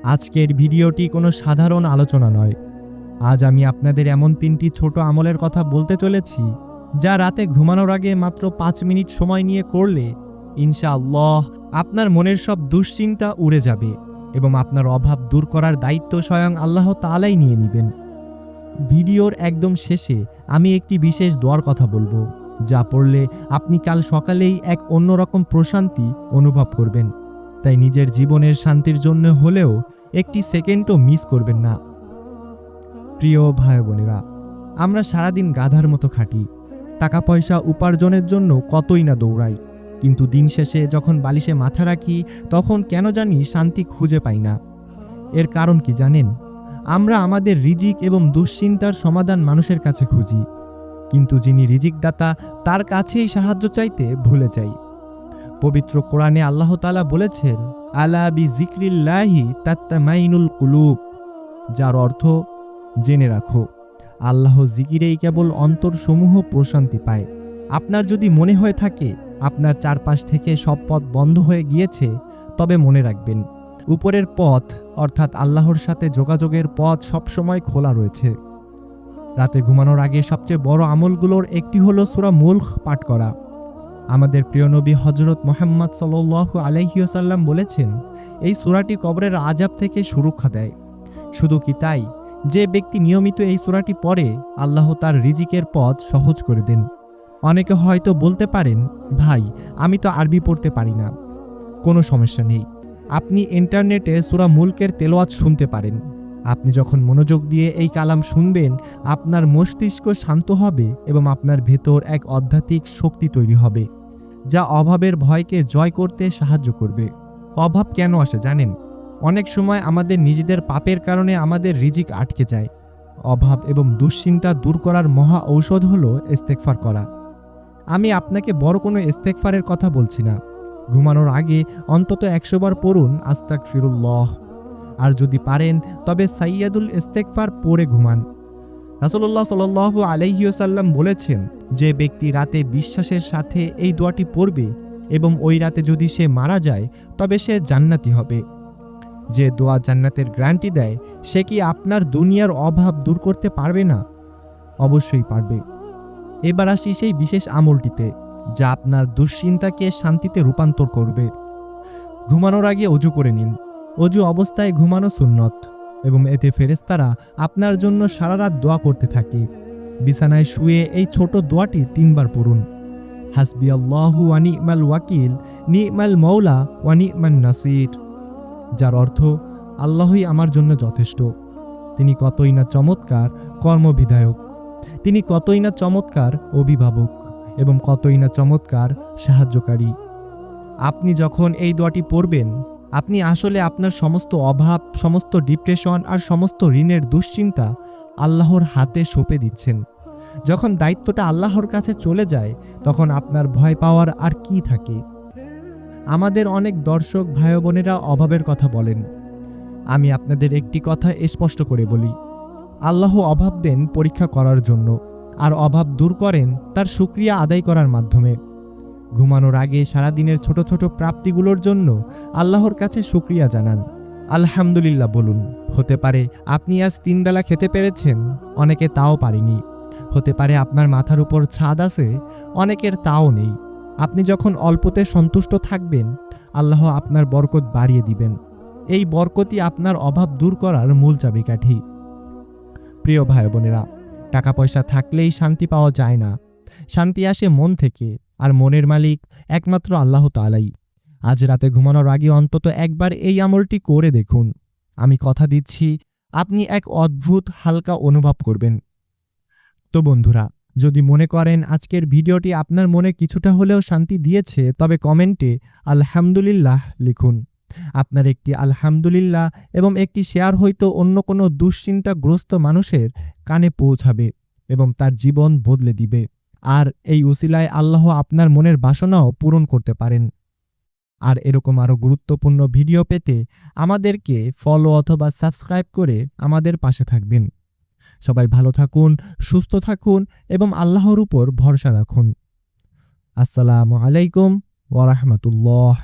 আজকের ভিডিওটি কোনো সাধারণ আলোচনা নয়। আজ আমি আপনাদের এমন 3টি ছোট আমলের কথা বলতে চলেছি, যা রাতে ঘুমানোর আগে মাত্র 5 মিনিট সময় নিয়ে করলে ইনশাআল্লাহ আপনার মনের সব দুশ্চিন্তা উড়ে যাবে এবং আপনার অভাব দূর করার দায়িত্ব স্বয়ং আল্লাহ তাআলাই নিয়ে নেবেন। ভিডিওর একদম শেষে আমি একটি বিশেষ দোয়ার কথা বলবো, যা পড়লে আপনি কাল সকালেই এক অন্যরকম প্রশান্তি অনুভব করবেন। তাই নিজের জীবনের শান্তির জন্য হলেও একটি সেকেন্ডও মিস করবেন না। প্রিয় ভাই বোনেরা, আমরা সারাদিন গাধার মতো খাটি, টাকা পয়সা উপার্জনের জন্য কতই না দৌড়াই, কিন্তু দিন শেষে যখন বালিশে মাথা রাখি তখন কেন জানি শান্তি খুঁজে পাই না। এর কারণ কি জানেন? আমরা আমাদের রিজিক এবং দুশ্চিন্তার সমাধান মানুষের কাছে খুঁজি, কিন্তু যিনি রিজিকদাতা তার কাছেই সাহায্য চাইতে ভুলে যাই। পবিত্র কোরআনে আল্লাহ তাআলা বলেছেন, আলা বিযিকরিল্লাহি তাতমাইনুল কুলুব, যার অর্থ জেনে রাখো, আল্লাহ জিকিরেই কেবল অন্তরসমূহ প্রশান্তি পায়। আপনার যদি মনে হয়ে থাকে আপনার চারপাশ থেকে সব পথ বন্ধ হয়ে গিয়েছে, তবে মনে রাখবেন, উপরের পথ অর্থাৎ আল্লাহর সাথে যোগাযোগের পথ সবসময় খোলা রয়েছে। রাতে ঘুমানোর আগে সবচেয়ে বড় আমলগুলোর একটি হলো সূরা মুলক পাঠ করা। আমাদের প্রিয় নবী হযরত মুহাম্মদ সাল্লাল্লাহু আলাইহি ওয়াসাল্লাম বলেছেন, এই সূরাটি কবরের আযাব থেকে সুরক্ষা দেয়। শুধু কি তাই, যে ব্যক্তি নিয়মিত এই সূরাটি পড়ে আল্লাহ তার রিজিকের পথ সহজ করে দেন। অনেকে হয়তো বলতে পারেন, ভাই আমি তো আরবি পড়তে পারি না। কোনো সমস্যা নেই, আপনি ইন্টারনেটে সূরা মুলকের তেলাওয়াত শুনতে পারেন। আপনি যখন মনোযোগ দিয়ে এই কালাম শুনবেন, আপনার মস্তিষ্ক শান্ত হবে এবং আপনার ভেতর এক আধ্যাত্মিক শক্তি তৈরি হবে, যা অভাবের ভয়কে জয় করতে সাহায্য করবে। অভাব কেন আসে জানেন? অনেক সময় আমাদের নিজেদের পাপের কারণে আমাদের রিজিক আটকে যায়। অভাব এবং দুশ্চিন্তা দূর করার মহা ঔষধ হলো ইস্তেগফার করা। আমি আপনাকে বড় কোনো ইস্তেগফারের কথা বলছি না। ঘুমানোর আগে অন্তত 100 বার পড়ুন আস্তাগফিরুল্লাহ, আর যদি পারেন তবে সাইয়্যিদুল ইস্তেগফার পড়ে ঘুমান। রাসূলুল্লাহ সাল্লাল্লাহু আলাইহি ওয়াসাল্লাম বলেছেন, যে ব্যক্তি রাতে বিশ্বাসের সাথে এই দোয়াটি পড়বে এবং ওই রাতে যদি সে মারা যায়, তবে সে জান্নাতি হবে। যে দোয়া জান্নাতের গ্যারান্টি দেয়, সে কি আপনার দুনিয়ার অভাব দূর করতে পারবে না? অবশ্যই পারবে। এবার আসি সেই বিশেষ আমলটিতে, যা আপনার দুশ্চিন্তাকে শান্তিতে রূপান্তর করবে। ঘুমানোর আগে অজু করে নিন। অজু অবস্থায় ঘুমানো সুন্নত এবং এতে ফেরেশতারা আপনার জন্য সারা রাত দোয়া করতে থাকে। বিছানায় শুয়ে এই ছোট দোয়াটি 3 বার পড়ুন। হাসবিয়াল্লাহু ওয়া নি'মাল ওয়াকিল, নি'মাল মাওলা ওয়া নি'মান নাসির, যার অর্থ আল্লাহই আমার জন্য যথেষ্ট। তিনি কতই না চমৎকার কর্মবিধায়ক, তিনি কতই না চমৎকার অভিভাবক এবং কতই না চমৎকার সাহায্যকারী। আপনি যখন এই দোয়াটি পড়বেন, আপনি আসলে আপনার সমস্ত অভাব, সমস্ত ডিপ্রেশন আর সমস্ত ঋণের দুশ্চিন্তা আল্লাহর হাতে সঁপে দিচ্ছেন। যখন দায়িত্বটা আল্লাহর কাছে চলে যায়, তখন আপনার ভয় পাওয়ার আর কি থাকে? আমাদের অনেক দর্শক ভাই বোনেরা অভাবের কথা বলেন। আমি আপনাদের একটি কথা স্পষ্ট করে বলি, আল্লাহ অভাব দেন পরীক্ষা করার জন্য, আর অভাব দূর করেন তার শুকরিয়া আদায় করার মাধ্যমে। ঘুমানোর আগে সারাদিনের ছোট ছোট প্রাপ্তিগুলোর জন্য আল্লাহর কাছে শুকরিয়া জানান, আলহামদুলিল্লাহ বলুন। হতে পারে আপনি আজ 3 বেলা খেতে পেরেছেন, অনেকে তাও পারেনি। হতে পারে আপনার মাথার উপর ছাদ আছে, অনেকের তাও নেই। আপনি যখন অল্পতে সন্তুষ্ট থাকবেন, আল্লাহ আপনার বরকত বাড়িয়ে দিবেন। এই বরকতই আপনার অভাব দূর করার মূল চাবিকাঠি। প্রিয় ভাই বোনেরা, টাকা পয়সা থাকলেই শান্তি পাওয়া যায় না। শান্তি আসে মন থেকে, আর মনের মালিক একমাত্র আল্লাহ তাআলাই। আজ রাতে ঘুমানোর আগে অন্তত একবার এই আমলটি করে দেখুন। আমি কথা দিচ্ছি, আপনি এক অদ্ভুত হালকা অনুভব করবেন। তো বন্ধুরা, যদি মনে করেন আজকের ভিডিওটি আপনার মনে কিছুটা হলেও শান্তি দিয়েছে, তবে কমেন্টে আলহামদুলিল্লাহ লিখুন। আপনার একটি আলহামদুলিল্লাহ এবং একটি শেয়ার হয়তো অন্য কোনো দুশ্চিন্তাগ্রস্ত মানুষের কানে পৌঁছাবে এবং তার জীবন বদলে দিবে। আর এই উসিলায় আল্লাহ আপনার মনের বাসনাও পূরণ করতে পারেন। আর এরকম আরও গুরুত্বপূর্ণ ভিডিও পেতে আমাদেরকে ফলো অথবা সাবস্ক্রাইব করে আমাদের পাশে থাকবেন। সবাই ভালো থাকুন, সুস্থ থাকুন এবং আল্লাহর উপর ভরসা রাখুন। আসসালামু আলাইকুম ওয়া রাহমাতুল্লাহ।